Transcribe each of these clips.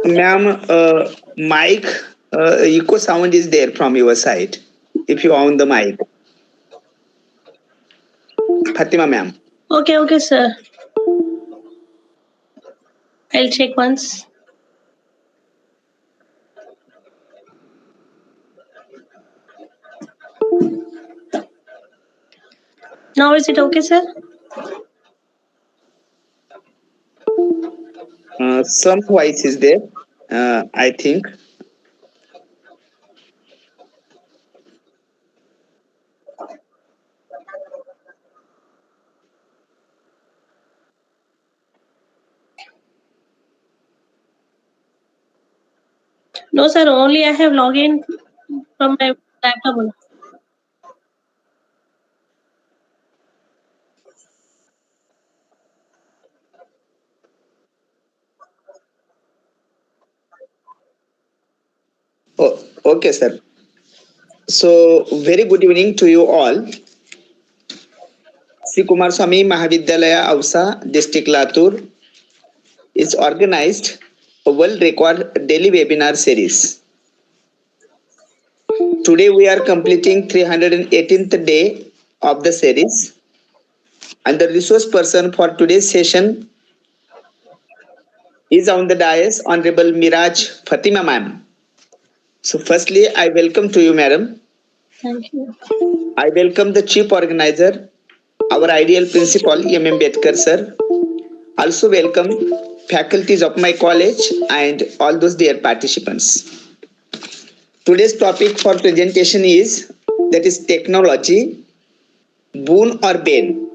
Ma'am, mic echo sound is there from your side. If you on the mic, Fatima ma'am. Okay, sir. I'll check once. Now is it okay, sir? Some voice is there. I think. No, sir. Only I have login from my laptop. Oh, okay, sir. So, very good evening to you all. Shri Kumarswami Mahavidyalaya Ausa, District Latur, is organized a world record daily webinar series. Today we are completing 318th day of the series, and the resource person for today's session is on the dais, Honorable Meraj Fatima ma'am. So, firstly, I welcome to you, madam. Thank you. I welcome the chief organizer, our ideal principal, M. Bedkar sir. Also welcome faculties of my college and all those dear participants. Today's topic for presentation is that is technology, boon or bane.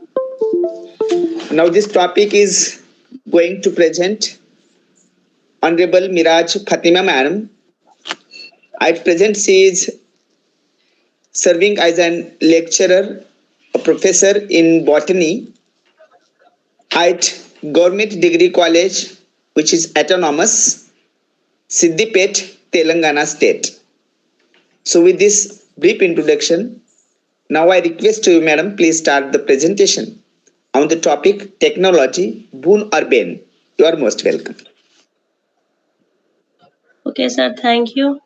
Now this topic is going to present Honorable Meraj Fatima Madam. At present she is serving as an lecturer, a professor in botany at Government Degree College, which is autonomous, Siddipet, Telangana state. So with this brief introduction, now I request you, madam, please start the presentation on the topic technology, boon or bane. You are most welcome. Okay, sir. Thank you.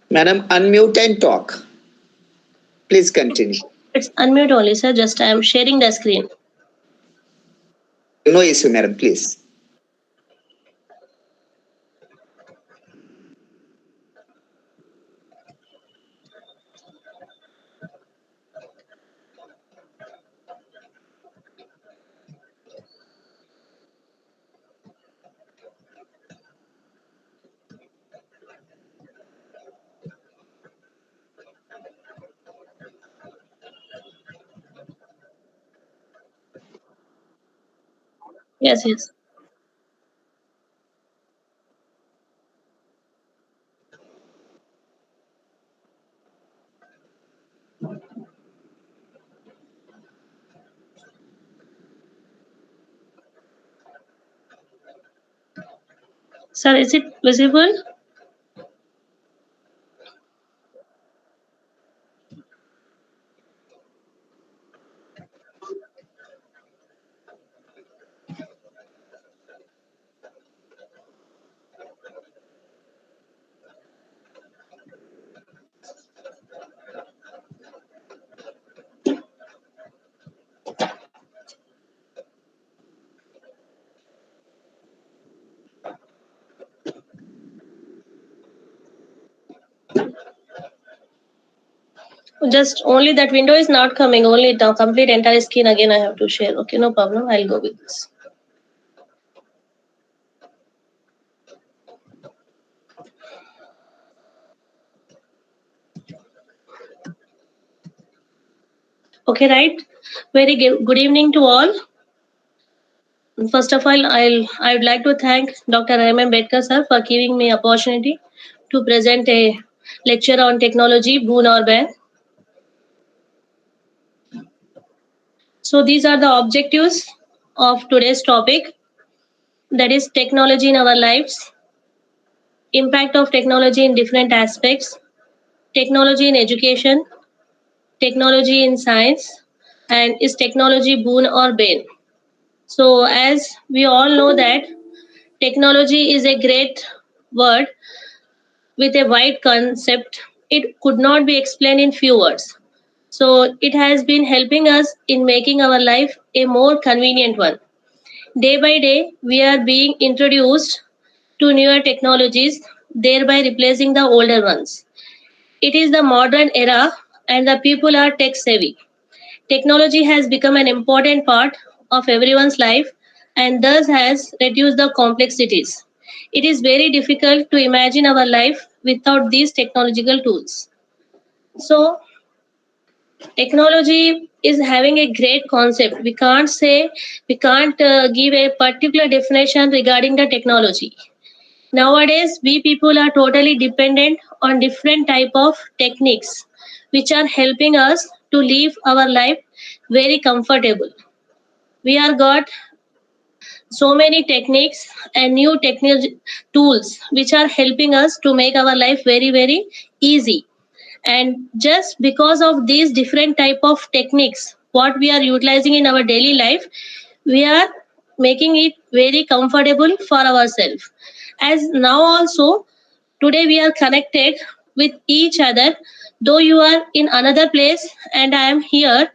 Madam, unmute and talk. Please continue. It's unmute only, sir. Just I am sharing the screen. No issue, madam, please. Yes. Sir, is it visible? Just only that window is not coming. Only the complete entire screen again I have to share. Okay, no problem. I'll go with this. Okay, right. Very good evening to all. First of all, I would like to thank Dr. Bedkar sir for giving me opportunity to present a lecture on technology, Boon or Bane. So these are the objectives of today's topic, that is technology in our lives, impact of technology in different aspects, technology in education, technology in science, and is technology boon or bane? So as we all know that technology is a great word with a wide concept. It could not be explained in few words. So it has been helping us in making our life a more convenient one. Day by day, we are being introduced to newer technologies, thereby replacing the older ones. It is the modern era, and the people are tech savvy. Technology has become an important part of everyone's life and thus has reduced the complexities. It is very difficult to imagine our life without these technological tools. So, technology is having a great concept. We can't give a particular definition regarding the technology. Nowadays, we people are totally dependent on different type of techniques, which are helping us to live our life very comfortable. We are got so many techniques and new technical tools which are helping us to make our life very easy. And just because of these different type of techniques what we are utilizing in our daily life, we are making it very comfortable for ourselves. As now also, today we are connected with each other, though you are in another place and I am here.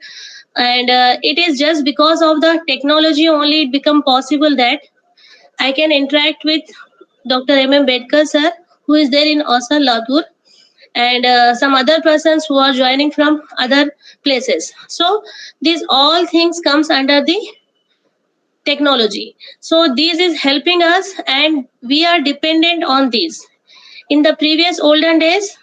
And it is just because of the technology only it become possible that I can interact with Dr. Bedkar sir, who is there in Ausa, Latur, and some other persons who are joining from other places. So these all things comes under the technology. So this is helping us and we are dependent on this. In the previous olden days,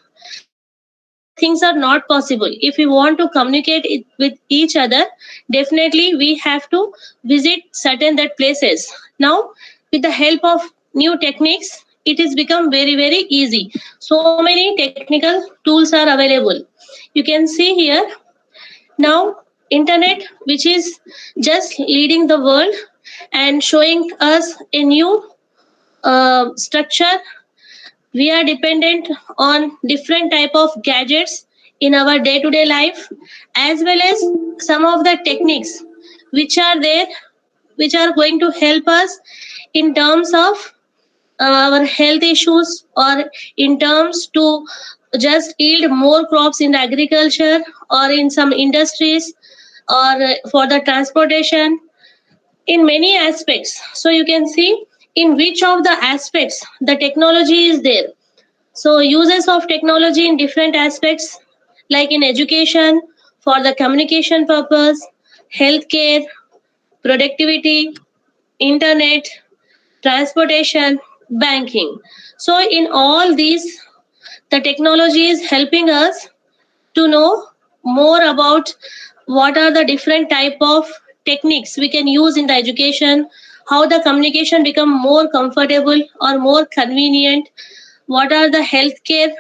these things are not possible. If we want to communicate it with each other, definitely we have to visit certain that places. Now, with the help of new techniques, it is become very easy. So many technical tools are available. You can see here now internet, which is just leading the world and showing us a new structure. We are dependent on different type of gadgets in our day to day life, as well as some of the techniques which are there, which are going to help us in terms of our health issues, or in terms to just yield more crops in the agriculture or in some industries, or for the transportation, in many aspects. So you can see in which of the aspects the technology is there. So uses of technology in different aspects, like in education, for the communication purpose, healthcare, productivity, internet, transportation, banking. So in all these, the technology is helping us to know more about what are the different type of techniques we can use in the education, how the communication become more comfortable or more convenient, what are the healthcare,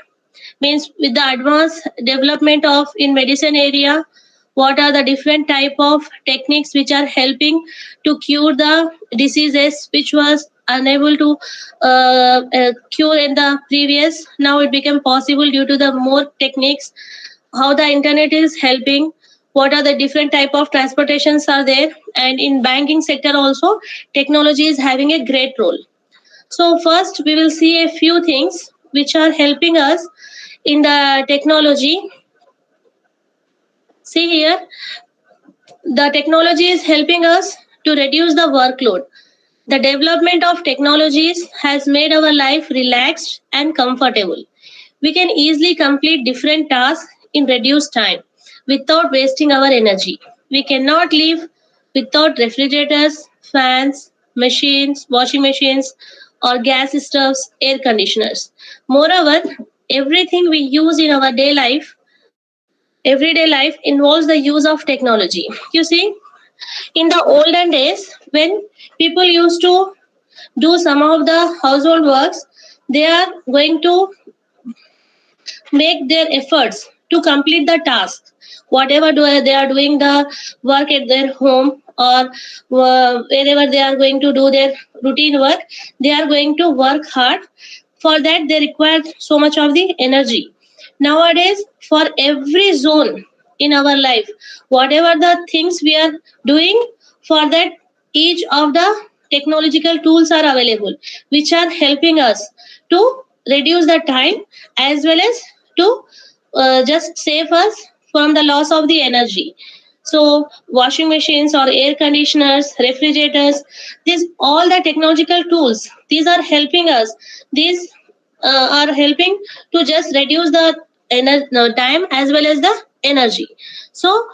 means with the advanced development of in medicine area, what are the different type of techniques which are helping to cure the diseases which was unable to cure in the previous. Now it became possible due to the more techniques. How the internet is helping, what are the different type of transportations are there, and in banking sector also technology is having a great role. So first we will see a few things which are helping us in the technology. See here, the technology is helping us to reduce the workload. The development of technologies has made our life relaxed and comfortable. We can easily complete different tasks in reduced time without wasting our energy. We cannot live without refrigerators, fans, machines, washing machines, or gas stoves, air conditioners. Moreover, everything we use in our everyday life involves the use of technology. You see, in the olden days, when people used to do some of the household works, they are going to make their efforts to complete the task whatever they are doing the work at their home, or wherever they are going to do their routine work, they are going to work hard. For that they require so much of the energy. Nowadays, for every zone in our life, whatever the things we are doing, for that each of the technological tools are available, which are helping us to reduce the time, as well as to just save us from the loss of the energy. So washing machines or air conditioners, refrigerators, these all the technological tools, these are helping us. These are helping to just reduce the no, time as well as the energy. So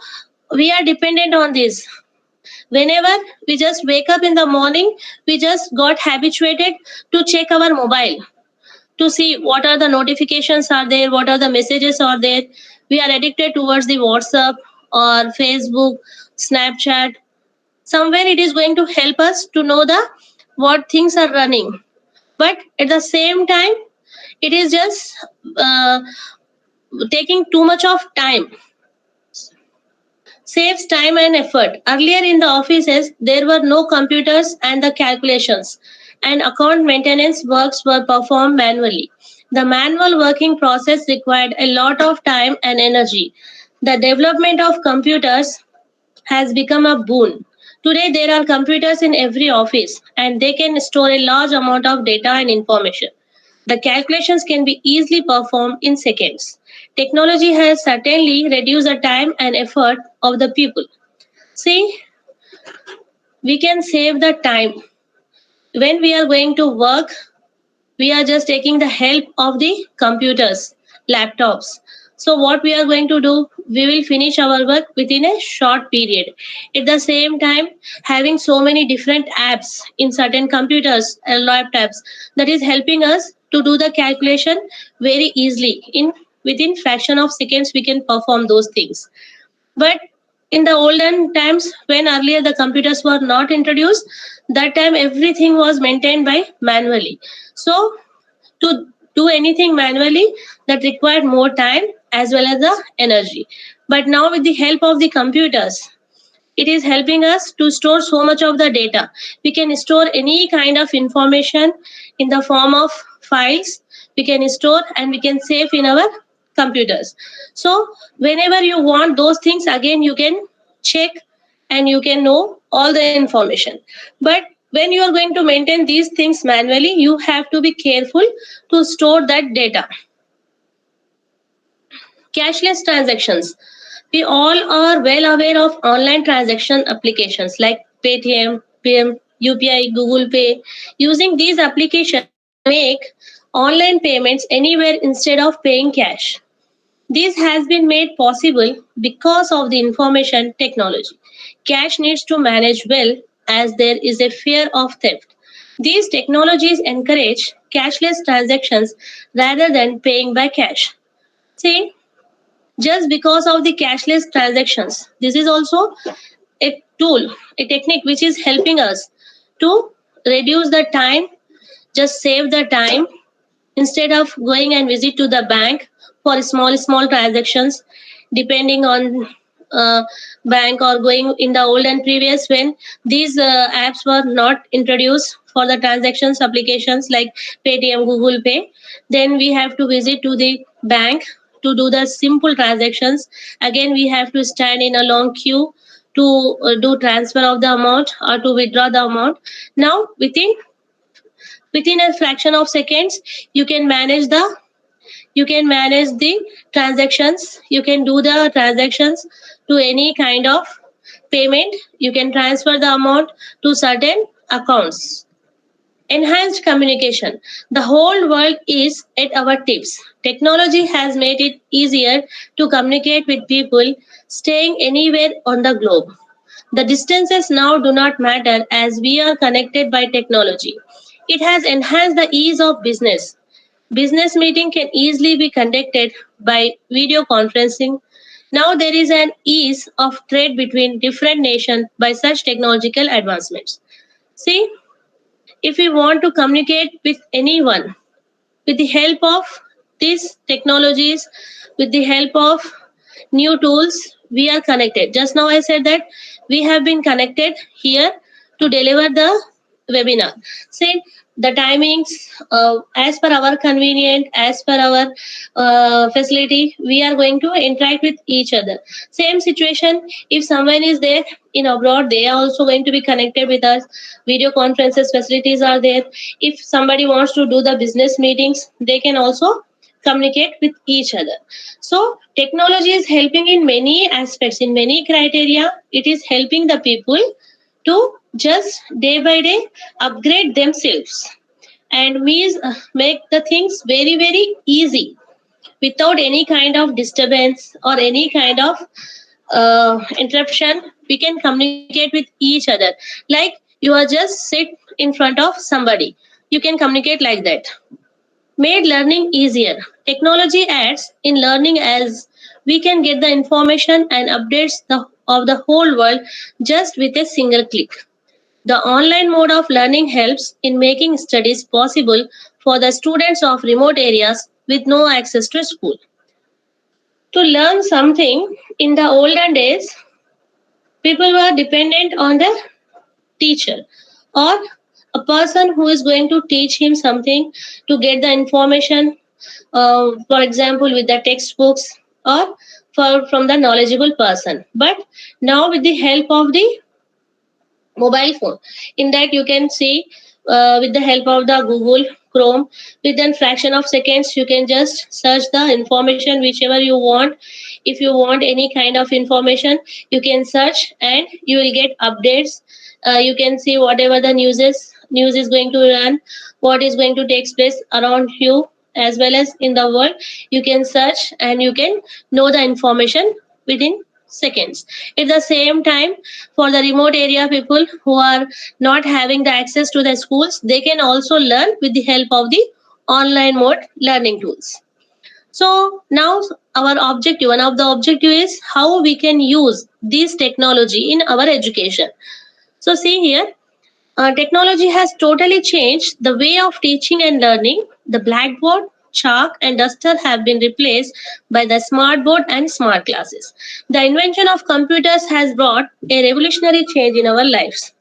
we are dependent on this. Whenever we just wake up in the morning, we just got habituated to check our mobile to see what are the notifications are there, what are the messages are there. We are addicted towards the WhatsApp or Facebook, Snapchat. Somewhere it is going to help us to know the what things are running, but at the same time it is just uh, taking too much of time, saves time and effort. Earlier in the offices, there were no computers and the calculations, and account maintenance works were performed manually. The manual working process required a lot of time and energy. The development of computers has become a boon. Today, there are computers in every office, and they can store a large amount of data and information. The calculations can be easily performed in seconds. Technology has certainly reduced the time and effort of the people. See, we can save the time. When we are going to work, we are just taking the help of the computers, laptops. So what we are going to do, we will finish our work within a short period. At the same time, having so many different apps in certain computers and laptops, that is helping us to do the calculation very easily. In within fraction of seconds we can perform those things. But in the olden times, when earlier the computers were not introduced, that time everything was maintained by manually. So to do anything manually, that required more time as well as the energy. But now with the help of the computers, it is helping us to store so much of the data. We can store any kind of information in the form of files. We can store and we can save in our computers. So whenever you want those things, again you can check and you can know all the information. But when you are going to maintain these things manually, you have to be careful to store that data. Cashless transactions. We all are well aware of online transaction applications like Paytm, PM, UPI, Google Pay. Using these applications, we can make online payments anywhere instead of paying cash. This has been made possible because of the information technology. Cash needs to manage well as there is a fear of theft. These technologies encourage cashless transactions rather than paying by cash. See, just because of the cashless transactions, this is also a tool, a technique which is helping us to reduce the time, just save the time instead of going and visit to the bank for small transactions, depending on uh, bank, or going in the old and previous when these apps were not introduced for the transactions applications like Paytm, Google Pay. Then we have to visit to the bank to do the simple transactions. Again we have to stand in a long queue to do transfer of the amount or to withdraw the amount. Now within a fraction of seconds, you can manage the transactions. You can do the transactions to any kind of payment. You can transfer the amount to certain accounts. Enhanced communication. The whole world is at our tips. Technology has made it easier to communicate with people staying anywhere on the globe. The distances now do not matter as we are connected by technology. It has enhanced the ease of business. Business meeting can easily be conducted by video conferencing. Now there is an ease of trade between different nations by such technological advancements. See, if we want to communicate with anyone with the help of these technologies, with the help of new tools, we are connected. Just now I said that we have been connected here to deliver the webinar. Say the timings, as per our convenient, as per our facility, we are going to interact with each other. Same situation, if someone is there in abroad, they are also going to be connected with us. Video conferences facilities are there. If somebody wants to do the business meetings, they can also communicate with each other. So technology is helping in many aspects, in many criteria. It is helping the people to just day by day upgrade themselves and make the things very very easy without any kind of disturbance or any kind of interruption. We can communicate with each other like you are just sit in front of somebody, you can communicate like that. Made learning easier. Technology adds in learning as we can get the information and updates of the whole world just with a single click. The online mode of learning helps in making studies possible for the students of remote areas with no access to school. To learn something in the olden days, people were dependent on the teacher or a person who is going to teach him something to get the information, for example with the textbooks or from the knowledgeable person. But now with the help of the mobile phone, in that you can see, with the help of the Google Chrome, within fraction of seconds you can just search the information whichever you want. If you want any kind of information, you can search and you will get updates. You can see whatever the news is going to run, what is going to take place around you as well as in the world. You can search and you can know the information within seconds. At the same time, for the remote area people who are not having the access to the schools, they can also learn with the help of the online mode learning tools. So now our objective, one of the objective is how we can use this technology in our education. So see here, technology has totally changed the way of teaching and learning. The blackboard, chalk, and duster have been replaced by the smart board and smart classes. The invention of computers has brought a revolutionary change in our lives.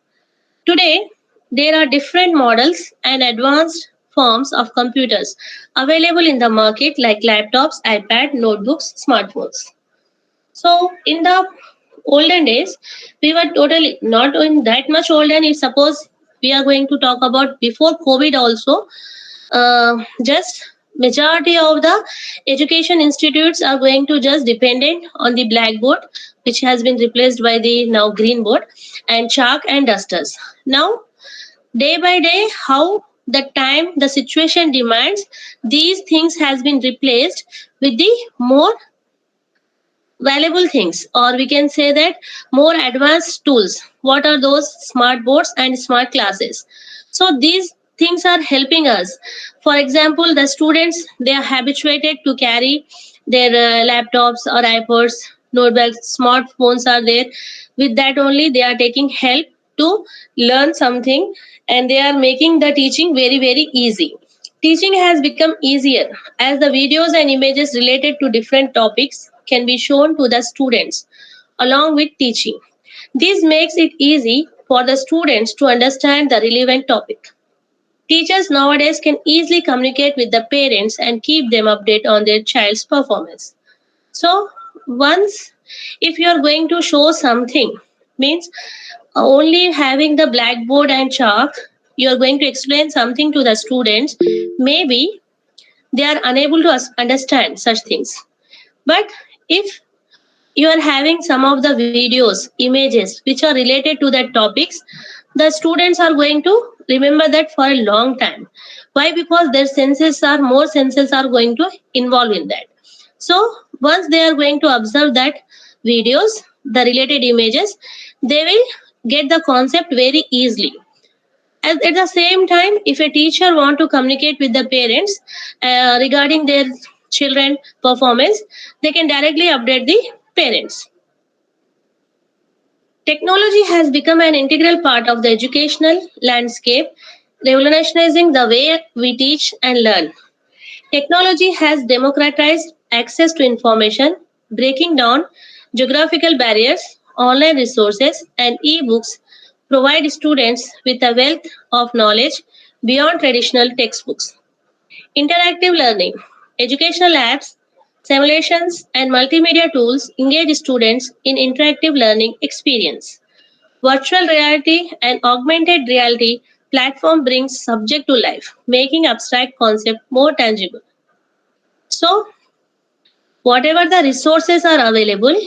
Today, there are different models and advanced forms of computers available in the market like laptops, iPad, notebooks, smartphones. So in the olden days, we were totally not in that much olden. If suppose we are going to talk about before COVID also, just majority of the education institutes are going to just dependent on the blackboard, which has been replaced by the now green board, and chalk and dusters. Now day by day, how the time the situation demands, these things has been replaced with the more valuable things, or we can say that more advanced tools. What are those? Smart boards and smart classes. So these things are helping us. For example, the students, they are habituated to carry their laptops or iPods, notebooks, smartphones are there. With that only they are taking help to learn something, and they are making the teaching very very easy. Teaching has become easier as the videos and images related to different topics can be shown to the students along with teaching. This makes it easy for the students to understand the relevant topic. Teachers nowadays can easily communicate with the parents and keep them updated on their child's performance. So, once if you are going to show something, means only having the blackboard and chalk, you are going to explain something to the students, maybe they are unable to understand such things. But if you are having some of the videos, images which are related to that topics, the students are going to remember that for a long time. Why? Because their senses are more senses are going to involve in that. So once they are going to observe that videos, the related images, they will get the concept very easily. At the same time, if a teacher want to communicate with the parents regarding their children performance, they can directly update the parents. Technology has become an integral part of the educational landscape, revolutionizing the way we teach and learn. Technology has democratized access to information, breaking down geographical barriers. Online resources and e-books provide students with a wealth of knowledge beyond traditional textbooks. Interactive learning, educational apps, simulations, and multimedia tools engage students in interactive learning experience. Virtual reality and augmented reality platform brings subject to life, making abstract concept more tangible. So, whatever the resources are available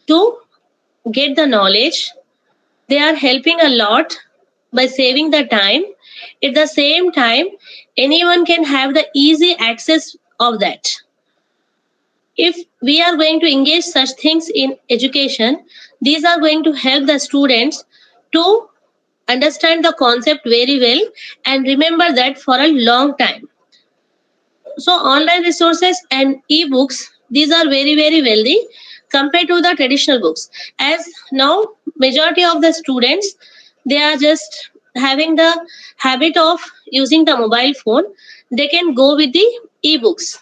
to get the knowledge, they are helping a lot by saving the time. At the same time, anyone can have the easy access of that. If we are going to engage such things in education, these are going to help the students to understand the concept very well and remember that for a long time. So online resources and e-books, these are very very wealthy compared to the traditional books, as now majority of the students, they are just having the habit of using the mobile phone. They can go with the e-books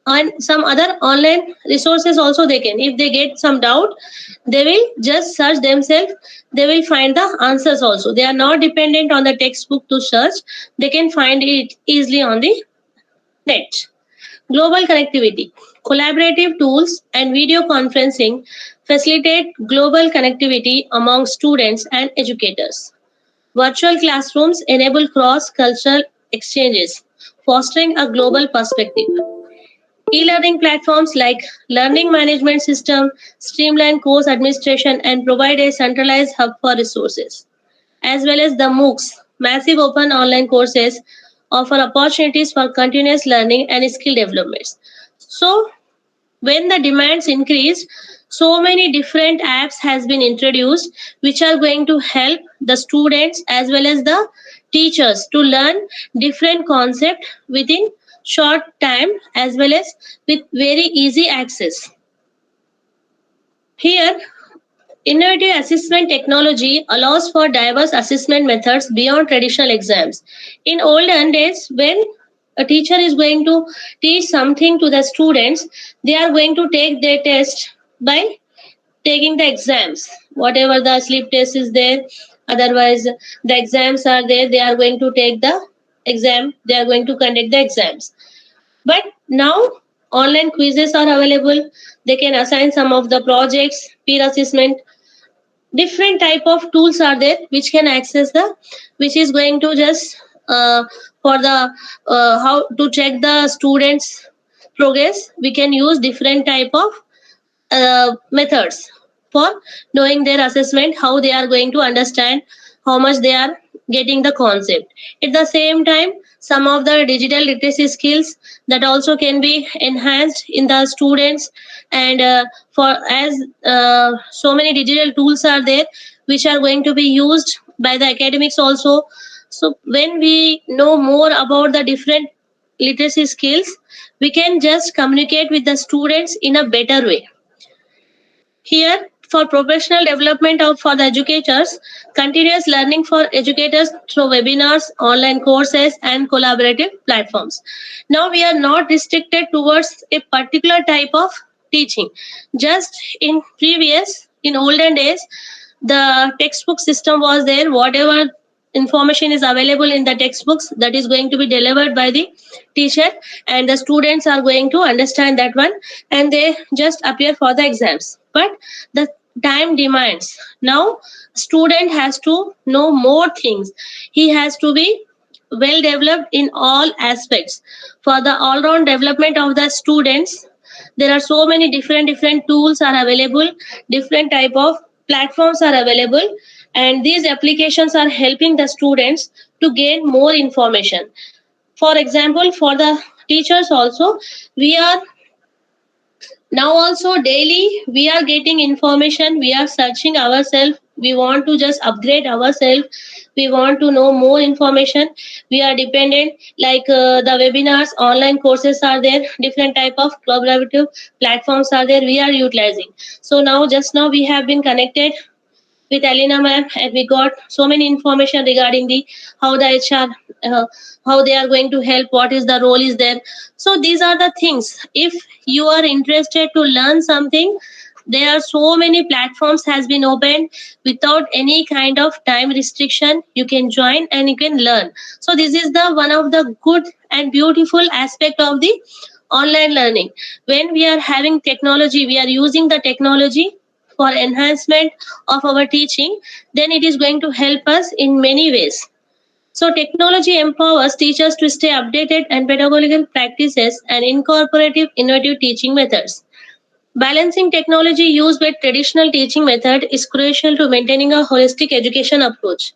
and some other online resources also. They can, if they get some doubt, they will just search themselves, they will find the answers also. They are not dependent on the textbook to search, they can find it easily on the net. Global connectivity. Collaborative tools and video conferencing facilitate global connectivity among students and educators. Virtual classrooms enable cross cultural exchanges, fostering a global perspective. E-learning platforms like learning management system streamline course administration and provide a centralized hub for resources, as well as the MOOCs, massive open online courses, offer opportunities for continuous learning and skill developments. So when the demands increase, so many different apps has been introduced which are going to help the students as well as the teachers to learn different concept within short time as well as with very easy access. Here, innovative assessment technology allows for diverse assessment methods beyond traditional exams. In olden days, when a teacher is going to teach something to the students, they are going to take their test by taking the exams. Whatever the sleep test is there, otherwise the exams are there, they are going to take the exam, they are going to conduct the exams. But now online quizzes are available. They can assign some of the projects, peer assessment, different type of tools are there which can access the, which is going to just for the how to check the students progress. We can use different type of methods for knowing their assessment, how they are going to understand, how much they are getting the concept. At the same time, some of the digital literacy skills that also can be enhanced in the students, and for as so many digital tools are there which are going to be used by the academics also. So when we know more about the different literacy skills, we can just communicate with the students in a better way. Here, for professional development of for the educators, continuous learning for educators through webinars, online courses, and collaborative platforms. Now we are not restricted towards a particular type of teaching. Just in olden days, the textbook system was there. Whatever information is available in the textbooks, that is going to be delivered by the teacher, and the students are going to understand that one, and they just appear for the exams. But the time demands, now student has to know more things, he has to be well developed in all aspects. For the all round development of the students, there are so many different tools are available, different type of platforms are available, and these applications are helping the students to gain more information. For example, for the teachers also, we are now also daily we are getting information, we are searching ourselves, we want to just upgrade ourselves, we want to know more information, we are dependent, like the webinars, online courses are there, different type of collaborative platforms are there, we are utilizing. So now just now we have been connected with Alina ma'am, and we got so many information regarding the how the HR, how they are going to help, what is the role is there. So these are the things. If you are interested to learn something, there are so many platforms has been opened without any kind of time restriction. You can join and you can learn. So this is the one of the good and beautiful aspect of the online learning. When we are having technology, we are using the technology for enhancement of our teaching, then it is going to help us in many ways. So technology empowers teachers to stay updated and pedagogical practices and incorporate innovative teaching methods. Balancing technology use with traditional teaching method is crucial to maintaining a holistic education approach.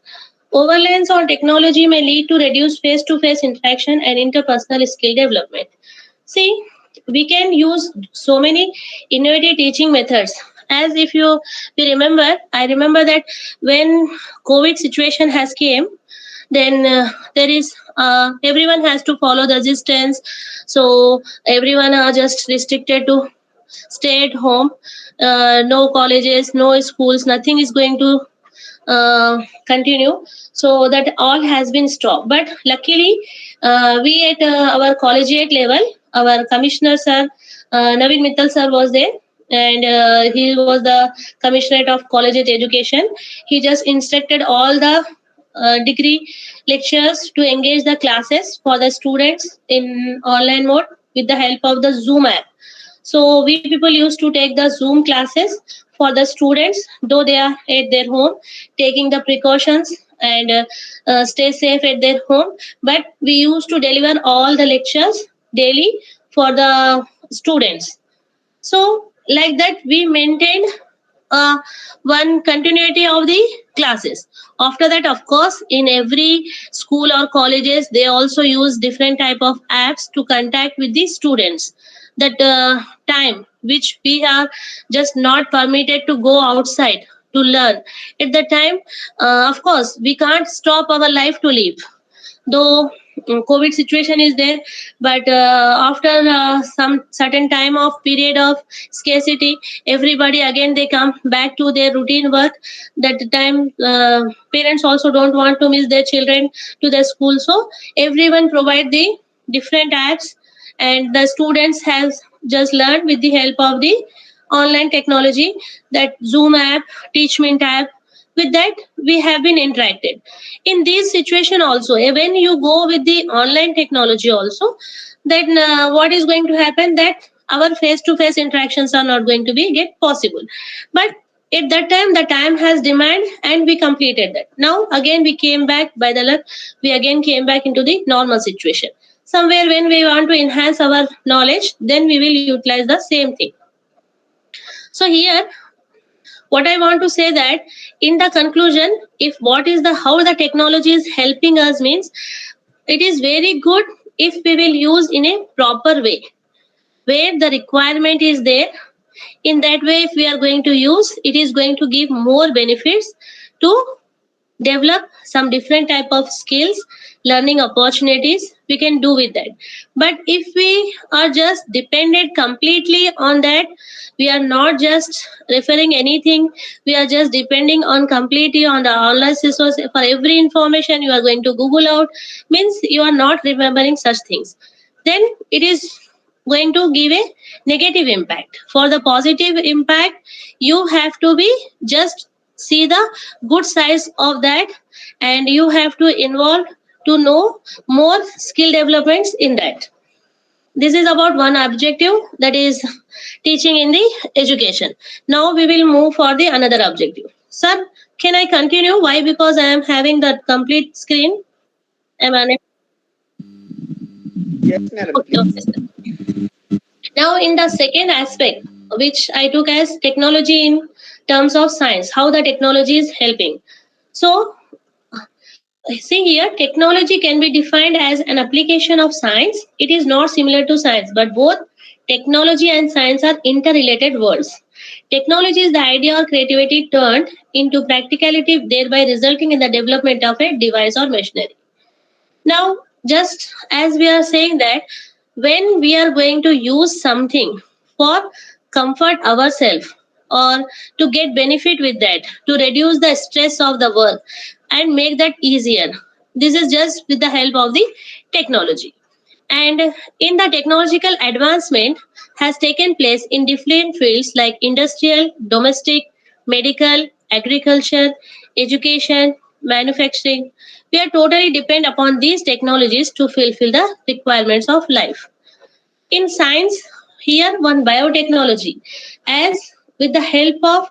Overlines on technology may lead to reduced face-to-face interaction and interpersonal skill development. See, we can use so many innovative teaching methods. As if you remember, I remember that when COVID situation has came, then there is everyone has to follow the distance. So everyone are just restricted to stay at home. No colleges, no schools, nothing is going to continue, so that all has been stopped. But luckily we at our collegiate level, our commissioner sir, Naveen Mittal sir was there, and he was the commissioner of collegiate education. He just instructed all the degree lecturers to engage the classes for the students in online mode with the help of the Zoom app. So we people used to take the Zoom classes for the students, though they are at their home, taking the precautions and stay safe at their home. But we used to deliver all the lectures daily for the students. So like that, we maintained one continuity of the classes. After that, of course, in every school or colleges, they also use different type of apps to contact with the students. That time which we are just not permitted to go outside to learn, at the time, of course, we can't stop our life to live, though COVID situation is there. But after some certain time of period of scarcity, everybody again they come back to their routine work. That time parents also don't want to miss their children to their school, so everyone provide the different apps, and the students have just learned with the help of the online technology, that Zoom app, Teachment app. With that, we have been interacted. In this situation also, when you go with the online technology also, then what is going to happen, that our face to face interactions are not going to be get possible. But at that time, the time has demand, and we completed that. Now again we came back, by the luck, we again came back into the normal situation. Somewhere when we want to enhance our knowledge, then we will utilize the same thing. So here, what I want to say, that in the conclusion, if what is the how the technology is helping us means, it is very good if we will use in a proper way, where the requirement is there. In that way, if we are going to use, it is going to give more benefits to develop some different type of skills, learning opportunities we can do with that. But if we are just dependent completely on that, we are not just referring anything, we are just depending on completely on the online resource. For every information you are going to Google out, means you are not remembering such things, then it is going to give a negative impact. For the positive impact, you have to be just see the good sides of that, and you have to involve to know more skill developments in that. This is about one objective, that is teaching in the education. Now we will move for the another objective. Sir, can I continue? Why? Because I am having that complete screen. Am I? Yes, madam, Okay, okay, please. sir. Now, in the second aspect, which I took as technology in terms of science, how the technology is helping. So see here, technology can be defined as an application of science. It is not similar to science, but both technology and science are interrelated words. Technology is the idea or creativity turned into practicality, thereby resulting in the development of a device or machinery. Now, just as we are saying that when we are going to use something for comfort ourselves or to get benefit with that, to reduce the stress of the work and make that easier, this is just with the help of the technology. And in the technological advancement has taken place in different fields like industrial, domestic, medical, agriculture, education, manufacturing. We are totally depend upon these technologies to fulfill the requirements of life. In science, here one biotechnology, as with the help of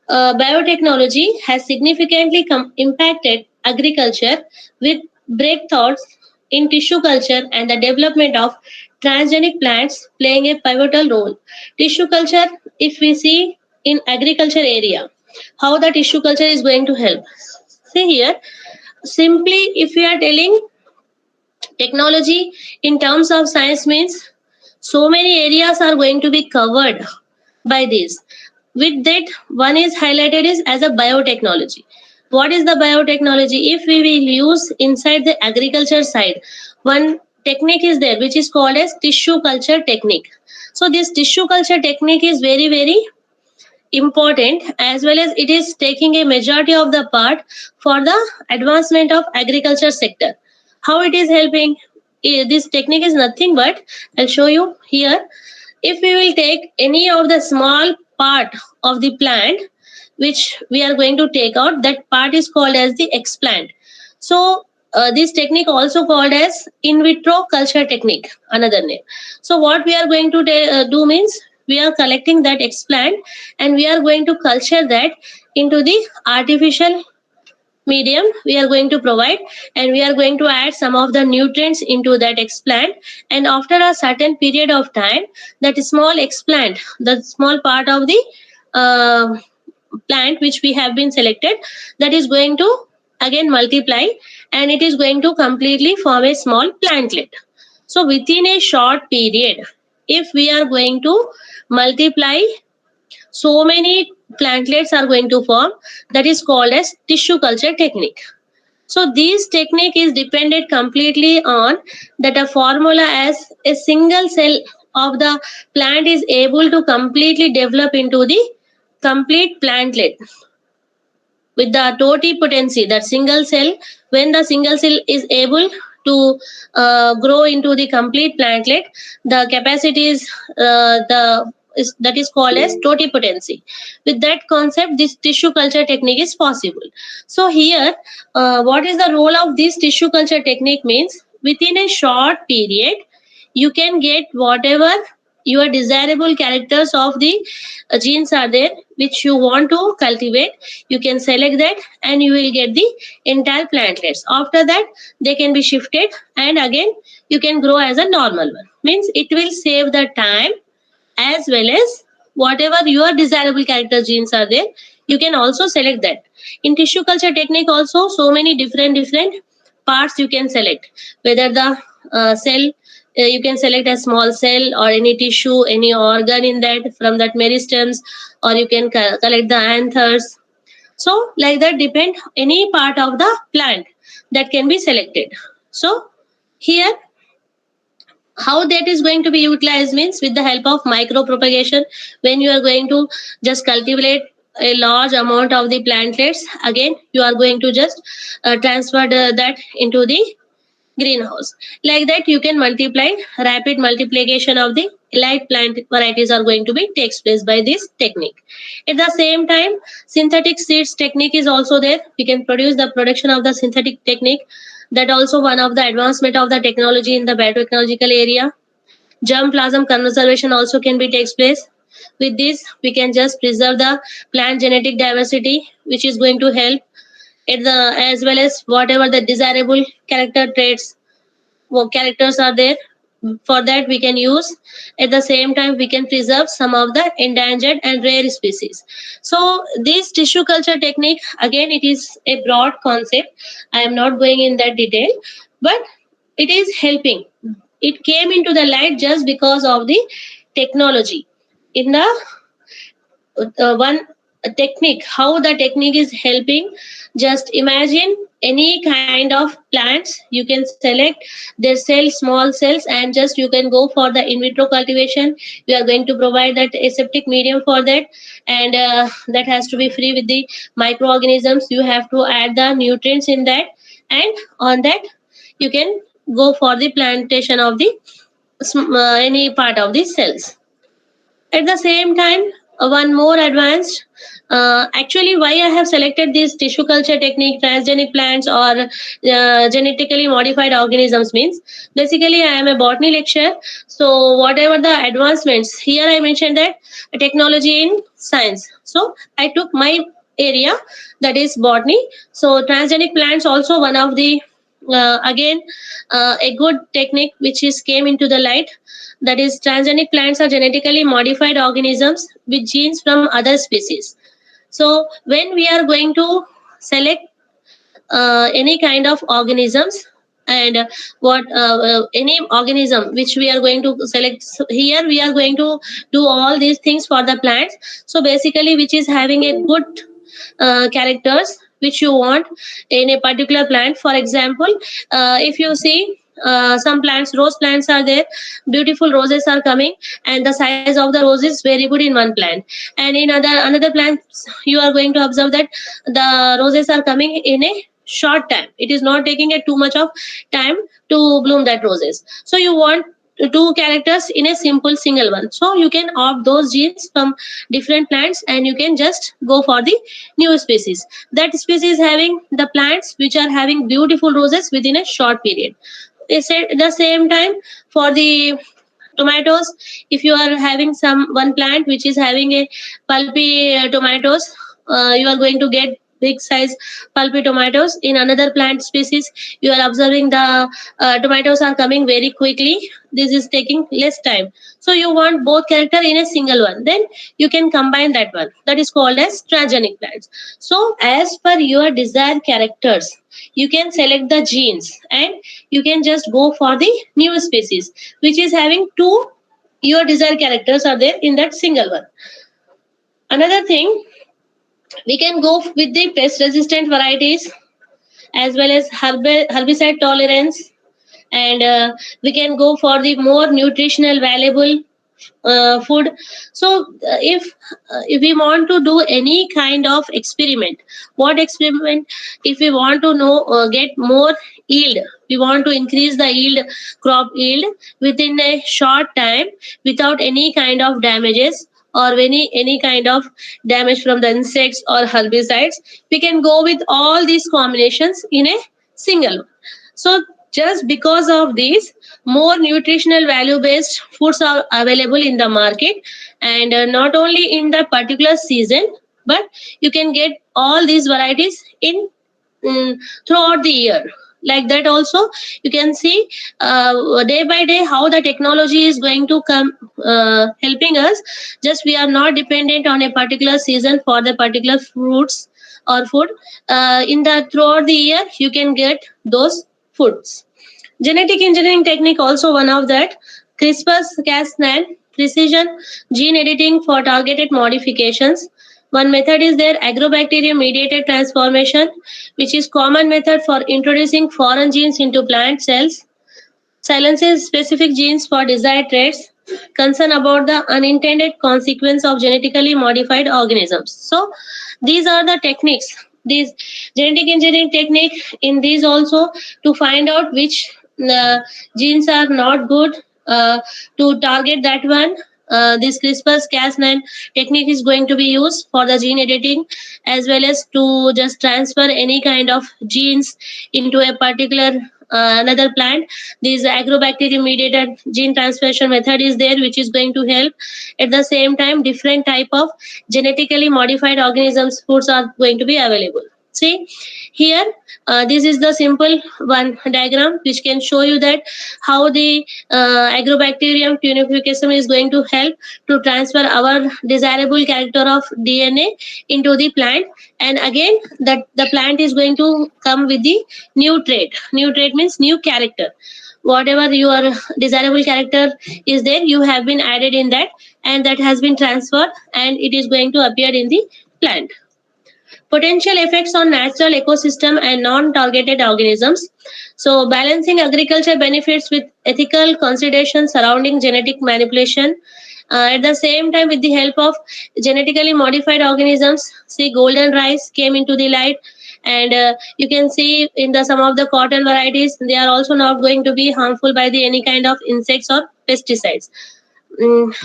biotechnology has significantly impacted agriculture with breakthroughs in tissue culture and the development of transgenic plants playing a pivotal role. Tissue culture, if we see in agriculture area, how the tissue culture is going to help. See here, simply if we are telling technology in terms of science means so many areas are going to be covered by this. With that, one is highlighted is as a biotechnology. What is the biotechnology? If we will use inside the agriculture side, one technique is there which is called as tissue culture technique. So this tissue culture technique is very very important, as well as it is taking a majority of the part for the advancement of agriculture sector. How it is helping? This technique is nothing but, I'll show you here. If we will take any of the small part of the plant which we are going to take out, that part is called as the explant. So this technique also called as in vitro culture technique, another name. So what we are going to do means we are collecting that explant and we are going to culture that into the artificial medium we are going to provide, and we are going to add some of the nutrients into that explant, and after a certain period of time that small explant, the small part of the uh, plant which we have been selected, that is going to again multiply and it is going to completely form a small plantlet. So within a short period, if we are going to multiply, so many plantlets are going to form, that is called as tissue culture technique. So this technique is dependent completely on that a formula as a single cell of the plant is able to completely develop into the complete plantlet with the totipotency, that single cell, when the single cell is able to grow into the complete plantlet, the capacity is that is called as totipotency. With that concept, this tissue culture technique is possible. So here, what is the role of this tissue culture technique means within a short period you can get whatever your desirable characters of the genes are there which you want to cultivate. You can select that and you will get the entire plantlets. After that they can be shifted and again you can grow as a normal one, means it will save the time, as well as whatever your desirable character genes are there, you can also select that. In tissue culture technique also, so many different parts you can select, whether the cell, you can select a small cell or any tissue, any organ in that, from that meristems, or you can collect the anthers. So like that depend any part of the plant that can be selected. So here, how that is going to be utilized means with the help of micro propagation. When you are going to just cultivate a large amount of the plantlets, again you are going to just transfer that into the greenhouse. Like that you can multiply, rapid multiplication of the light plant varieties are going to be takes place by this technique. At the same time, synthetic seeds technique is also there. We can produce the production of the synthetic technique, that also one of the advancement of the technology in the biotechnological area. Germplasm conservation also can be takes place. With this we can just preserve the plant genetic diversity, which is going to help at the, as well as whatever the desirable character traits, characters are there, For that we can use, at the same time we can preserve some of the endangered and rare species. So this tissue culture technique, again, it is a broad concept. I am not going in that detail, but it is helping. It came into the light just because of the technology. In the one technique, how the technique is helping, just imagine any kind of plants, you can select their cells, small cells, and just you can go for the in vitro cultivation. You are going to provide that aseptic medium for that, and that has to be free with the microorganisms. You have to add the nutrients in that, and on that you can go for the plantation of the any part of the cells. At the same time, one more advanced, actually why I have selected this tissue culture technique, transgenic plants or genetically modified organisms means, basically I am a botany lecturer. So whatever the advancements here, I mentioned that technology in science, so I took my area, that is botany. So transgenic plants also one of the again a good technique which is came into the light. That is, transgenic plants are genetically modified organisms with genes from other species. So when we are going to select any kind of organisms, and what any organism which we are going to select, so here we are going to do all these things for the plants. So basically which is having a good characters which you want in a particular plant. For example, if you see some plants, rose plants are there, beautiful roses are coming, and the size of the rose is very good in one plant. And in another plant, you are going to observe that the roses are coming in a short time. It is not taking a too much of time to bloom that roses. So you want two characters in a simple single one, so you can opt those genes from different plants, and you can just go for the new species. That species having the plants which are having beautiful roses within a short period. At the same time, for the tomatoes, if you are having some one plant which is having a pulpy tomatoes, you are going to get big size pulpy tomatoes. In another plant species, you are observing the tomatoes are coming very quickly, this is taking less time. So you want both character in a single one, then you can combine that one, that is called as transgenic plants. So as per your desired characters, you can select the genes, and you can just go for the new species which is having two your desired characters are there in that single one. Another thing, we can go with the pest resistant varieties, as well as herbicide tolerance, and we can go for the more nutritional valuable food. So if we want to do any kind of experiment, what experiment, if we want to know get more yield, we want to increase the yield, crop yield within a short time without any kind of damages or any kind of damage from the insects or herbicides, we can go with all these combinations in a single one. So just because of these, more nutritional value based foods are available in the market, and not only in the particular season, but you can get all these varieties in throughout the year. Like that also, you can see day by day how the technology is going to come helping us. Just we are not dependent on a particular season for the particular fruits or food. In the throughout the year, you can get those foods. Genetic engineering technique also one of that. CRISPR-Cas9 precision gene editing for targeted modifications. One method is there, agrobacterium mediated transformation, which is common method for introducing foreign genes into plant cells. Silences specific genes for desired traits. Concern about the unintended consequence of genetically modified organisms. So these are the techniques. These genetic engineering technique in these also, to find out which genes are not good, to target that one. This CRISPR-Cas9 technique is going to be used for the gene editing, as well as to just transfer any kind of genes into a particular another plant. This agrobacterium mediated gene transfer method is there, which is going to help. At the same time, different type of genetically modified organisms foods are going to be available. See here, this is the simple one diagram which can show you that how the agrobacterium tunification is going to help to transfer our desirable character of DNA into the plant, and again that the plant is going to come with the new trait. New trait means new character. Whatever your desirable character is there, you have been added in that, and that has been transferred, and it is going to appear in the plant. Potential effects on natural ecosystem and non-targeted organisms. So balancing agriculture benefits with ethical considerations surrounding genetic manipulation. At the same time, with the help of genetically modified organisms, see golden rice came into the light, and you can see in the some of the cotton varieties, they are also not going to be harmful by the any kind of insects or pesticides. Mm,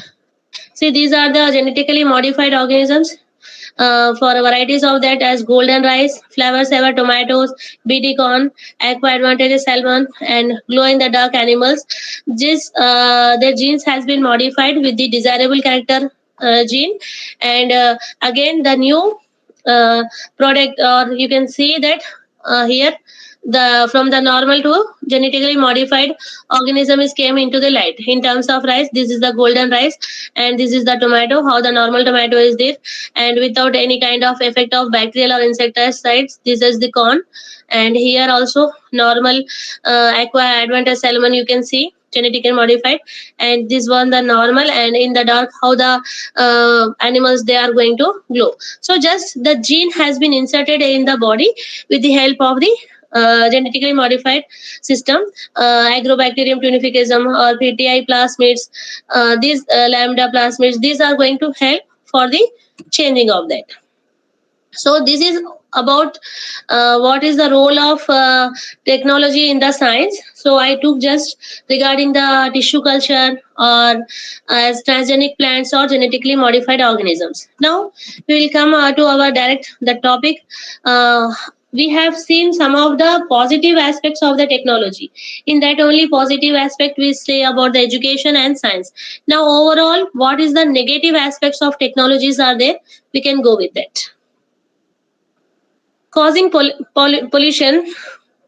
See, these are the genetically modified organisms. For varieties of that as golden rice, flavor saver tomatoes, BD corn, aqua advantageous salmon, and glow in the dark animals. This their genes has been modified with the desirable character gene, and again the new uh, product, or you can see that here the from the normal to genetically modified organism is came into the light. In terms of rice, this is the golden rice, and this is the tomato, how the normal tomato is there, and without any kind of effect of bacterial or insecticides, this is the corn. And here also normal aqua advantage salmon, you can see genetically modified, and this one the normal, and in the dark how the animals they are going to glow. So just the gene has been inserted in the body with the help of the genetically modified system, agrobacterium tunificasm or PTI plasmids, these lambda plasmids, these are going to help for the changing of that. So this is about what is the role of technology in the science. So I took just regarding the tissue culture or as transgenic plants or genetically modified organisms. Now we will come to our direct the topic. We have seen some of the positive aspects of the technology. In that only positive aspect we say about the education and science. Now overall, what is the negative aspects of technologies are there, we can go with that. Causing pollution.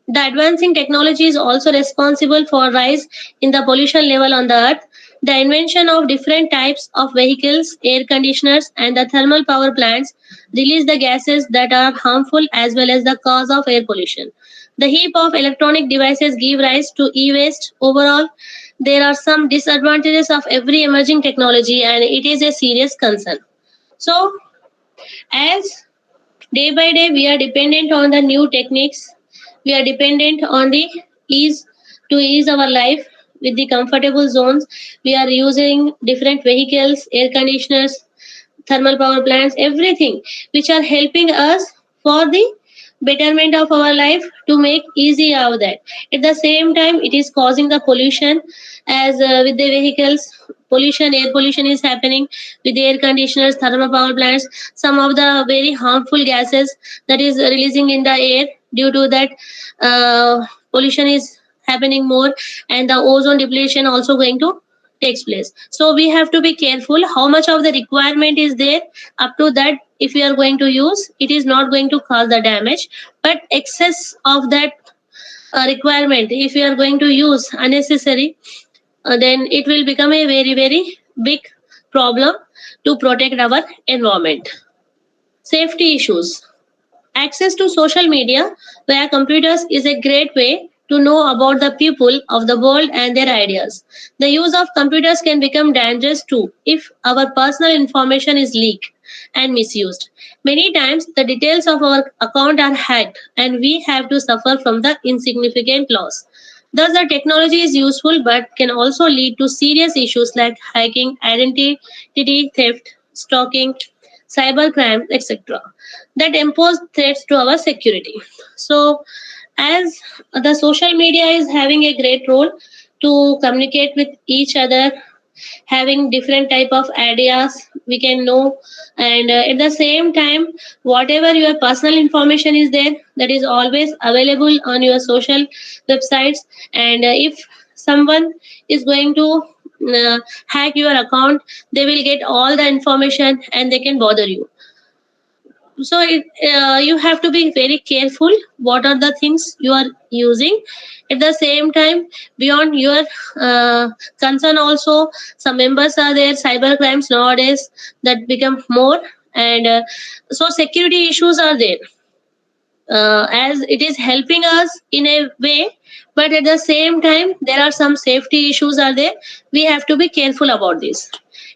The advancing technology is also responsible for rise in the pollution level on the earth. The invention of different types of vehicles, air conditioners, and the thermal power plants release the gases that are harmful as well as the cause of air pollution. The heap of electronic devices give rise to e-waste. Overall, there are some disadvantages of every emerging technology, and it is a serious concern. So, as day by day we are dependent on the new techniques, we are dependent on the ease to ease our life with the comfortable zones. We are using different vehicles, air conditioners, thermal power plants, everything which are helping us for the betterment of our life to make easy of that. At the same time, it is causing the pollution as with the vehicles, pollution, air pollution is happening with the air conditioners, thermal power plants, some of the very harmful gases that is releasing in the air. Due to that, pollution is happening more, and the ozone depletion also going to takes place. So we have to be careful how much of the requirement is there. Up to that, if we are going to use, it is not going to cause the damage, but excess of that requirement, if we are going to use unnecessary, then it will become a very very big problem to protect our environment. Safety issues. Access to social media via computers is a great way to know about the people of the world and their ideas. The use of computers can become dangerous too if our personal information is leaked and misused. Many times, the details of our account are hacked, and we have to suffer from the insignificant loss. Thus, the technology is useful but can also lead to serious issues like hacking, identity theft, stalking, cybercrime, etc., that impose threats to our security. So, as the social media is having a great role to communicate with each other, having different type of ideas we can know, and at the same time, whatever your personal information is there, that is always available on your social websites. And if someone is going to hack your account, they will get all the information and they can bother you. You have to be very careful what are the things you are using. At the same time, beyond your uh, concern also, some members are there, cyber crimes nowadays that become more. And so security issues are there, as it is helping us in a way, but at the same time there are some safety issues are there. We have to be careful about this.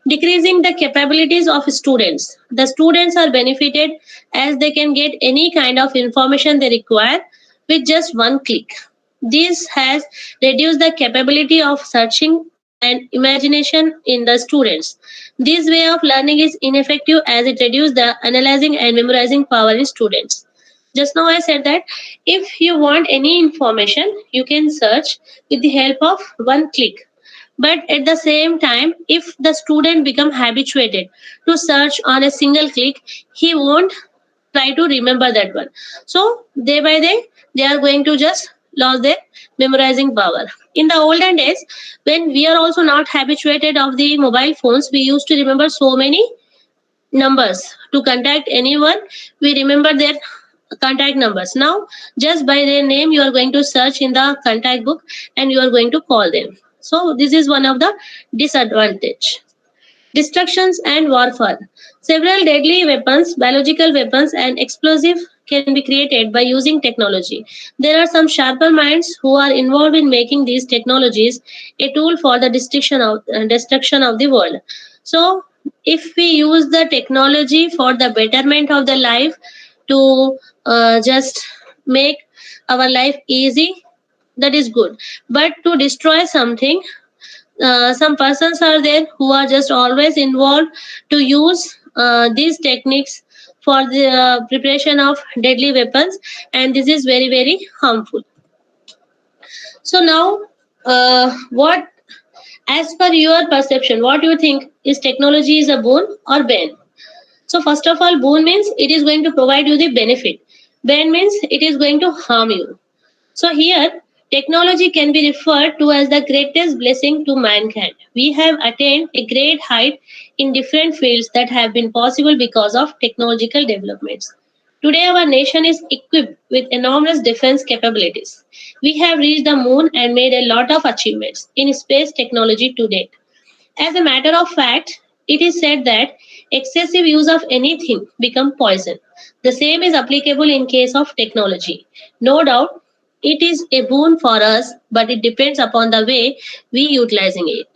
Decreasing the capabilities of students, the students are benefited as they can get any kind of information they require with just one click. This has reduced the capability of searching and imagination in the students. This way of learning is ineffective as it reduces the analyzing and memorizing power in students. Just now I said that if you want any information, you can search with the help of one click. But at the same time, if the student become habituated to search on a single click, he won't try to remember that one. So day by day, they are going to just lose their memorizing power. In the olden days, when we are also not habituated of the mobile phones, we used to remember so many numbers to contact anyone. We remember their contact numbers. Now just by their name you are going to search in the contact book and you are going to call them. So this is one of the disadvantage. Destructions and warfare. Several deadly weapons, biological weapons, and explosive can be created by using technology. There are some sharper minds who are involved in making these technologies a tool for the destruction of the world. So, if we use the technology for the betterment of the life to just make our life easy, that is good. But to destroy something, some persons are there who are just always involved to use these techniques for the preparation of deadly weapons, and this is very very harmful. So now, what, as per your perception, what do you think, is technology is a boon or bane? So first of all, boon means it is going to provide you the benefit, bane means it is going to harm you. So here, technology can be referred to as the greatest blessing to mankind. We have attained a great height in different fields that have been possible because of technological developments. Today, our nation is equipped with enormous defense capabilities. We have reached the moon and made a lot of achievements in space technology to date. As a matter of fact, it is said that excessive use of anything becomes poison. The same is applicable in case of technology. No doubt, it is a boon for us, but it depends upon the way we utilizing it.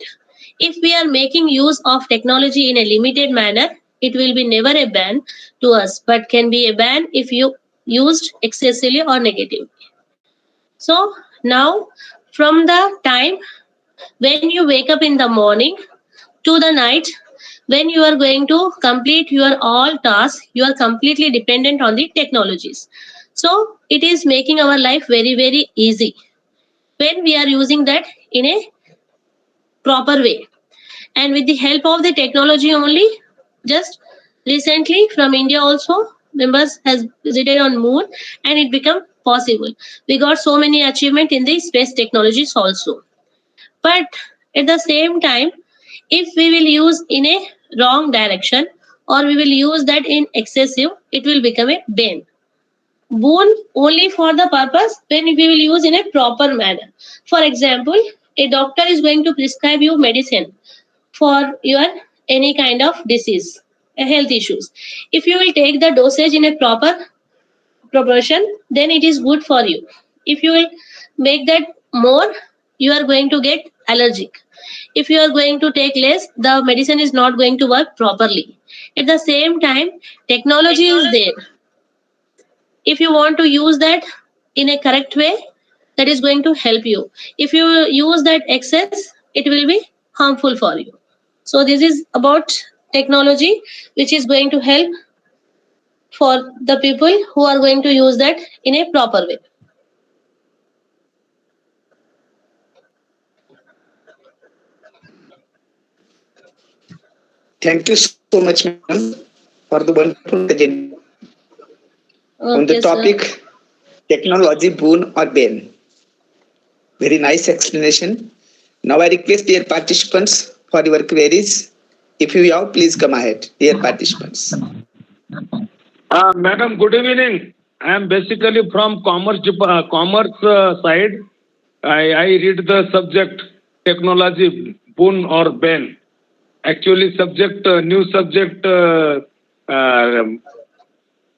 If we are making use of technology in a limited manner, it will be never a ban to us, but can be a ban if you used excessively or negatively. So now, from the time when you wake up in the morning to the night when you are going to complete your all tasks, you are completely dependent on the technologies. So it is making our life very very easy when we are using that in a proper way, and with the help of the technology only. Just recently from India also, members has visited on moon and it become possible. We got so many achievement in the space technologies also. But at the same time, if we will use in a wrong direction or we will use that in excessive, it will become a bane. Boon only for the purpose when we will use in a proper manner. For example, a doctor is going to prescribe you medicine for your any kind of disease, health issues. If you will take the dosage in a proper proportion, then it is good for you. If you will make that more, you are going to get allergic. If you are going to take less, the medicine is not going to work properly. At the same time, technology is there. If you want to use that in a correct way, that is going to help you. If you use that excess, it will be harmful for you. So this is about technology, which is going to help for the people who are going to use that in a proper way. Thank you so much, madam, for the wonderful presentation on the Okay, sir. topic technology boon or bane. Very nice explanation. Now I request dear participants for your queries. If you have, please come ahead, dear participants. Madam, good evening. I am basically from commerce side. I read the subject technology, Boon or Bane. Actually, new subject uh,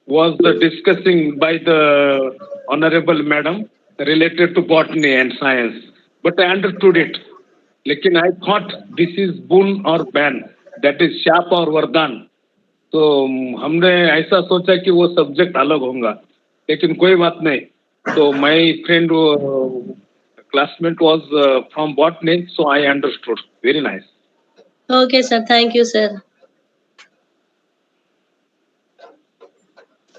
was the discussing by the honorable madam related to botany and science. But I understood it. लेकिन I thought this is Boon or Ban. That is शाप और वरदान. तो हमने ऐसा सोचा कि वो subject अलग होगा, लेकिन कोई बात नहीं. तो my friend classmate was from botany, so I understood. Very nice. Okay, sir. Thank you, sir.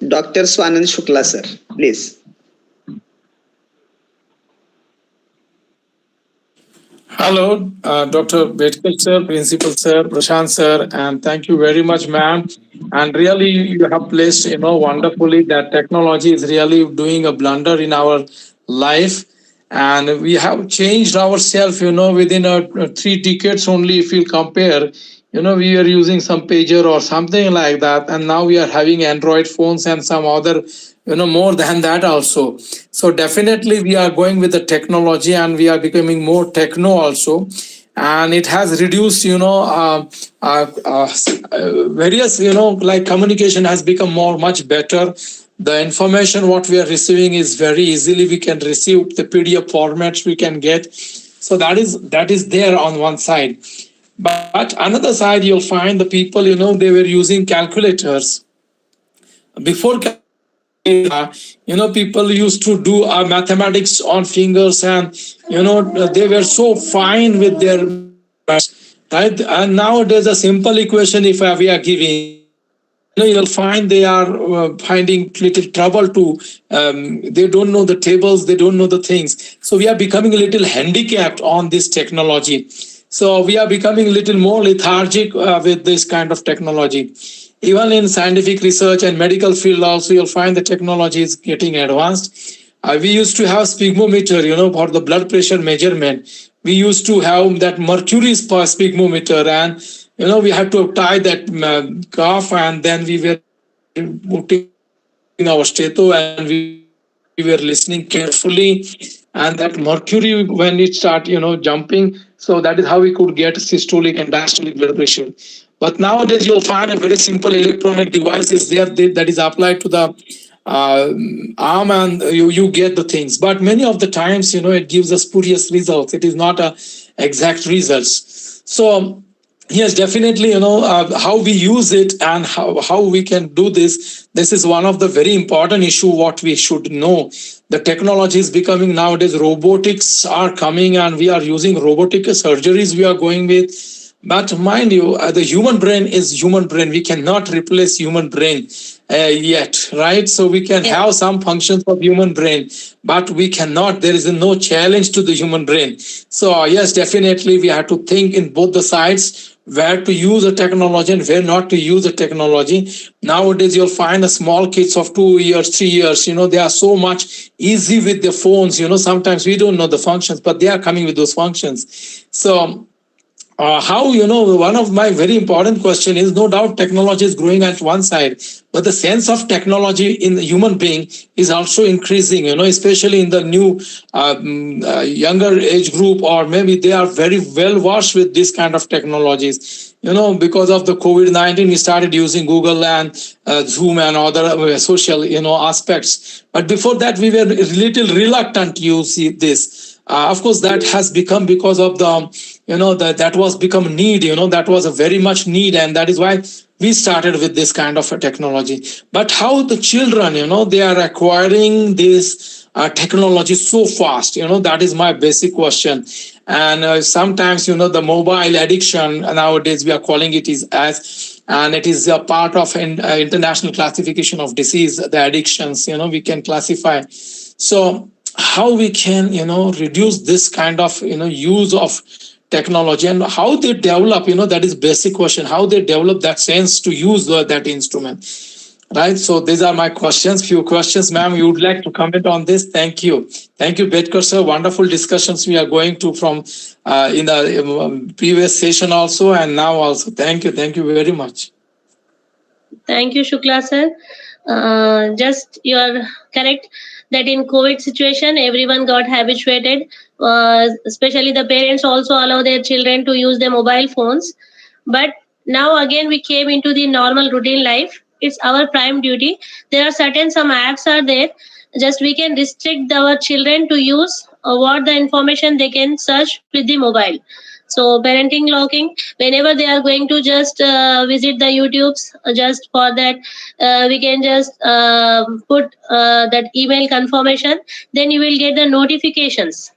Dr. Swanand Shukla, sir, please. Hello, Dr. Bedkar sir, Principal sir, Prashant sir, and thank you very much, ma'am. And really, you have placed, wonderfully that technology is really doing a blunder in our life, and we have changed ourselves, within 3 decades only. If you compare, we are using some pager or something like that, and now we are having Android phones and some other, more than that also. So definitely we are going with the technology and we are becoming more techno also, and it has reduced various like communication has become much better. The information what we are receiving is very easily we can receive the PDF formats we can get. So that is there on one side, but another side you'll find the people they were using calculators before. People used to do mathematics on fingers, and they were so fine with their right. And nowadays a simple equation if we are giving, you'll find they are finding little trouble to they don't know the tables, they don't know the things. So we are becoming a little handicapped on this technology. So we are becoming a little more lethargic with this kind of technology. Even in scientific research and medical field also, you'll find the technology is getting advanced. We used to have sphygmometer, for the blood pressure measurement. We used to have that mercury sphygmometer, and we had to tie that cuff, and then we were putting our stato, and we were listening carefully, and that mercury when it start jumping, so that is how we could get systolic and diastolic blood pressure. But nowadays you'll find a very simple electronic device is there that is applied to the arm, and you get the things. But many of the times it gives us spurious results. It is not a exact results. So yes, definitely, how we use it and how we can do this is one of the very important issue what we should know. The technology is becoming nowadays, robotics are coming, and we are using robotic surgeries we are going with. But mind you, the human brain is human brain. We cannot replace human brain yet, right? So we can have some functions of human brain, but we cannot. There is no challenge to the human brain. So yes, definitely we have to think in both the sides, where to use the technology and where not to use the technology. Nowadays, you'll find a small kids of 2 years, 3 years, they are so much easy with their phones. Sometimes we don't know the functions, but they are coming with those functions. So how one of my very important question is, no doubt technology is growing at one side, but the sense of technology in the human being is also increasing, especially in the new younger age group, or maybe they are very well versed with this kind of technologies. Because of the COVID-19, we started using Google and Zoom and other social aspects, but before that we were a little reluctant to use this. Of course, that has become because of the that was become need. That was a very much need, and that is why we started with this kind of a technology. But how the children, they are acquiring this technology so fast, that is my basic question. And sometimes the mobile addiction nowadays we are calling it is as, and it is a part of an international classification of disease, the addictions we can classify. So how we can reduce this kind of use of technology, and how they develop, that is basic question, how they develop that sense to use that instrument, right? So these are my questions, few questions. Ma'am, you would like to comment on this? Thank you. Thank you, Bedkar sir. Wonderful discussions we are going to from in the previous session also, and now also. Thank you very much. Thank you, Shukla sir. Just you are correct that in COVID situation everyone got habituated. Especially the parents also allow their children to use their mobile phones. But now again we came into the normal routine life. It's our prime duty. There are certain some apps are there. Just we can restrict our children to use what the information they can search with the mobile. So parenting locking, whenever they are going to just visit the YouTubes, just for that we can just put that email confirmation, then you will get the notifications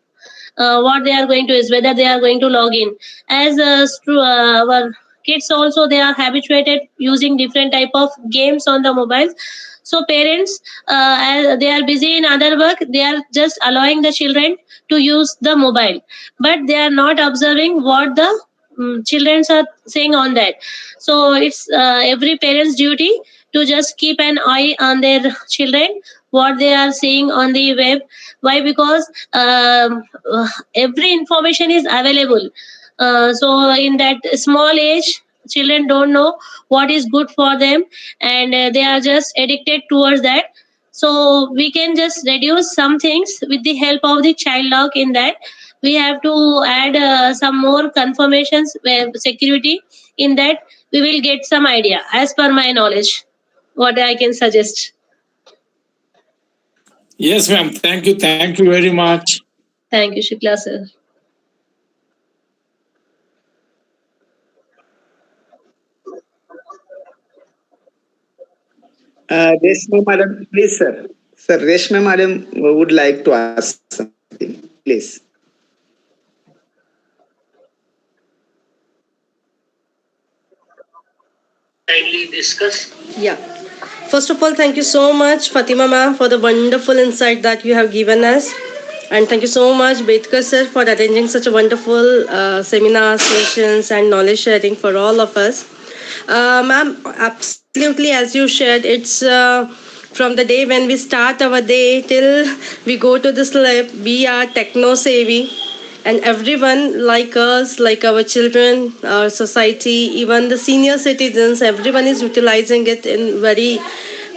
what they are going to is whether they are going to log in. As our kids also, they are habituated using different type of games on the mobiles. So parents, as they are busy in other work, they are just allowing the children to use the mobile, but they are not observing what the children are saying on that. So it's every parent's duty to just keep an eye on their children, what they are seeing on the web. Why? Because every information is available. So in that small age, children don't know what is good for them, and they are just addicted towards that. So we can just reduce some things with the help of the child lock. In that we have to add some more confirmations where security. In that we will get some idea as per my knowledge what I can suggest. Yes, ma'am. Thank you. Thank you very much. Thank you, Shikla sir. Reshma madam, please, sir. Sir, Reshma madam would like to ask something. Please. Yeah. First of all, thank you so much, Fatima ma'am, for the wonderful insight that you have given us. And thank you so much, Betkar sir, for arranging such a wonderful seminar sessions and knowledge sharing for all of us. Ma'am, absolutely, as you shared, it's from the day when we start our day till we go to the sleep, we are techno savvy, and everyone like us, like our children, our society, even the senior citizens, everyone is utilizing it in very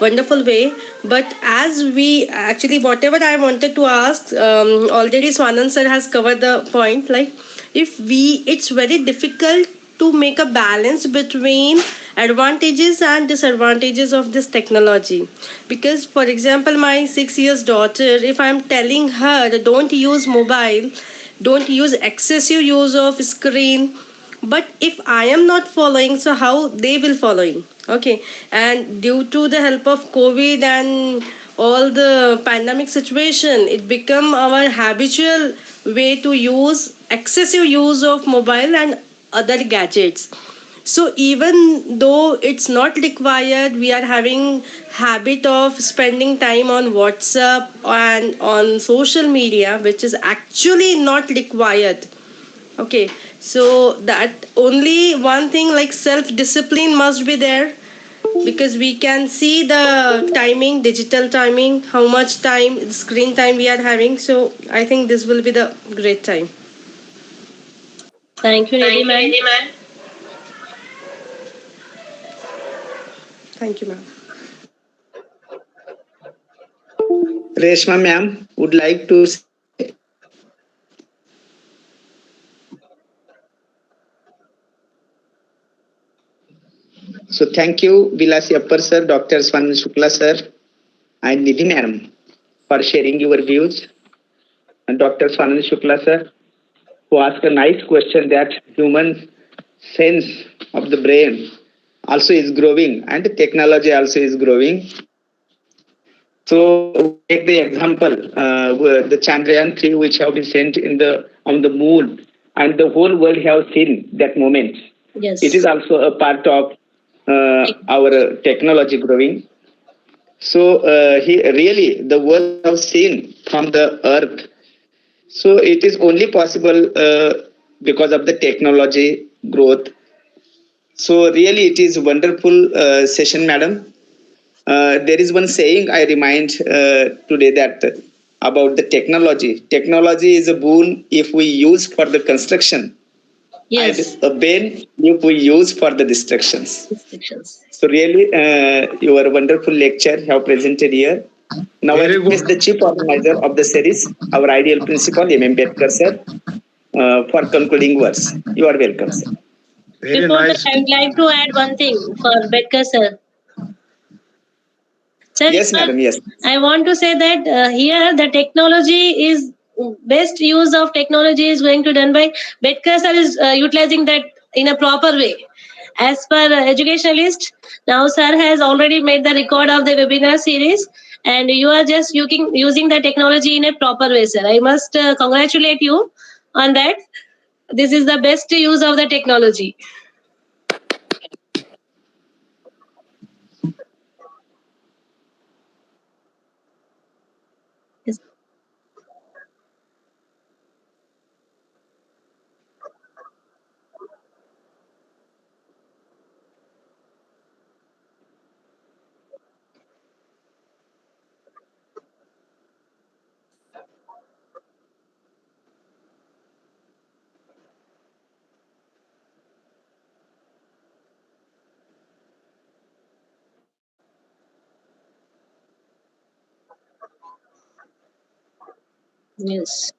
wonderful way. But as we actually, whatever I wanted to ask, already Swanand sir has covered the point. Like, if we, it's very difficult to make a balance between advantages and disadvantages of this technology. Because for example, my 6 years daughter, if I'm telling her don't use mobile, don't use excessive use of screen, but if I am not following, so how they will following? Okay. And due to the help of COVID and all the pandemic situation, it become our habitual way to use excessive use of mobile and other gadgets. So even though it's not required, we are having habit of spending time on WhatsApp and on social media, which is actually not required. Okay, so that only one thing, like self discipline must be there, because we can see the timing, digital timing, how much time, screen time we are having. So I think this will be the great time. Thank you, Nidhi Thank you, ma'am. Nidhi ma'am. Thank you, ma'am. Reshma ma'am would like to say. So thank you, Vilasi Appar sir, Dr. Swanan Shukla sir, and Nidhi madam for sharing your views. And Dr. Swanan Shukla sir, who asked a nice question that human sense of the brain also is growing and technology also is growing. So we take the example, the Chandrayaan 3 which have been sent in the on the moon, and the whole world have seen that moment. Yes. It is also a part of our technology growing. So he really the world have seen from the earth. So it is only possible because of the technology growth. So really it is wonderful session, madam. There is one saying I remind today that about the technology. Technology is a boon if we use for the construction, Yes. and a bane we use for the distractions. Restrictions. So really, your wonderful lecture have presented here. Now I Very request the good. chief organizer of the series, our ideal principal, M. Ambedkar sir, for concluding words. You are welcome, sir. Very Before that, nice. I would like to add one thing for Bedkar sir. Sir, Yes, madam. Yes. I want to say that here the technology is best use of technology is going to done by Bedkar sir is utilizing that in a proper way. As per educationalist, now sir has already made the record of the webinar series, and you are just using the technology in a proper way, sir. I must congratulate you on that. This is the best use of the technology. Yes. Yes.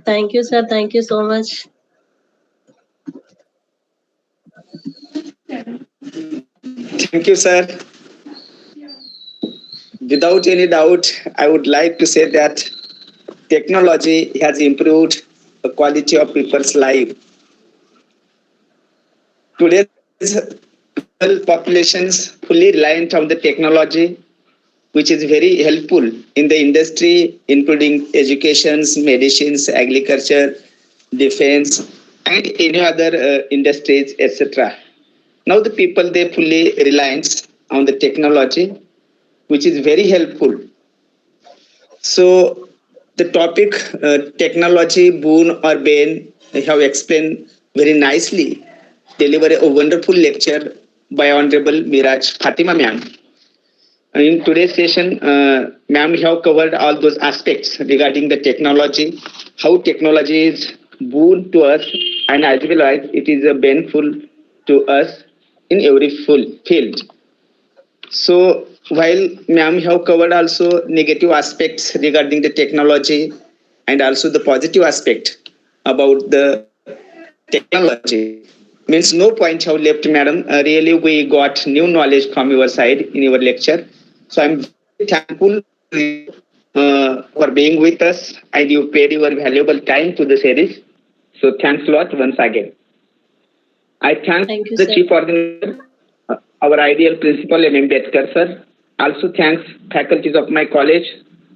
Thank you, sir. Thank you so much. Thank you, sir. Without any doubt, I would like to say that technology has improved the quality of people's life. Today's people populations fully reliant on the technology, which is very helpful in the industry, including educations, medicines, agriculture, defense, and any other industries, etc. Now the people they fully reliant on the technology, which is very helpful. So the topic technology, boon or bane, I have explained very nicely. Deliver a wonderful lecture by Honorable Meraj Fatima ma'am. In today's session, ma'am have covered all those aspects regarding the technology, how technology is boon to us, and as well as it is a baneful to us in every full field. So while ma'am have covered also negative aspects regarding the technology and also the positive aspect about the technology, means no point have left, madam. Really, we got new knowledge from your side in your lecture. So I'm very thankful to you for being with us, and you paid your valuable time to the series. So thanks a lot once again. I thank Thank you, the sir. chief organizer, our ideal principal, M. Ambedkar sir. Also thanks faculties of my college,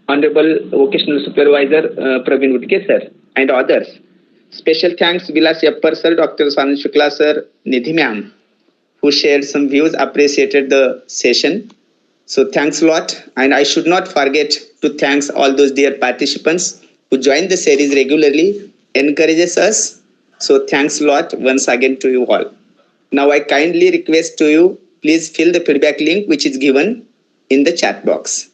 Honorable Vocational Supervisor Praveen Utke sir, and others. Special thanks Vilas Yappar sir, Dr. Sanand Shukla sir, Nidhi ma'am, who shared some views, appreciated the session. So thanks a lot. And I should not forget to thanks all those dear participants who join the series regularly, encourages us. So thanks a lot once again to you all. Now I kindly request to you, please fill the feedback link which is given in the chat box.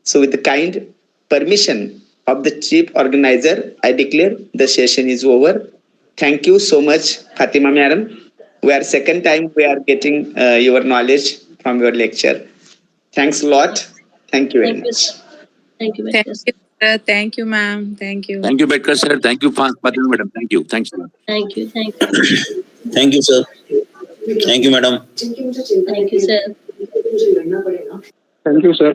So with the kind permission of the chief organizer, I declare the session is over. Thank you so much, Fatima madam. We are second time we are getting your knowledge from your lecture. Thanks a lot. Thank you very Thank you, much. sir. Thank you, Thank Bedkar sir. you, sir. Thank you, ma'am. Thank you. Thank you, Bedkar sir. Thank you, Fatima madam. Thank you. Thanks a lot. Thank you. Thank you. Thank you, sir. Thank you, madam. Thank you, sir. Thank you, sir.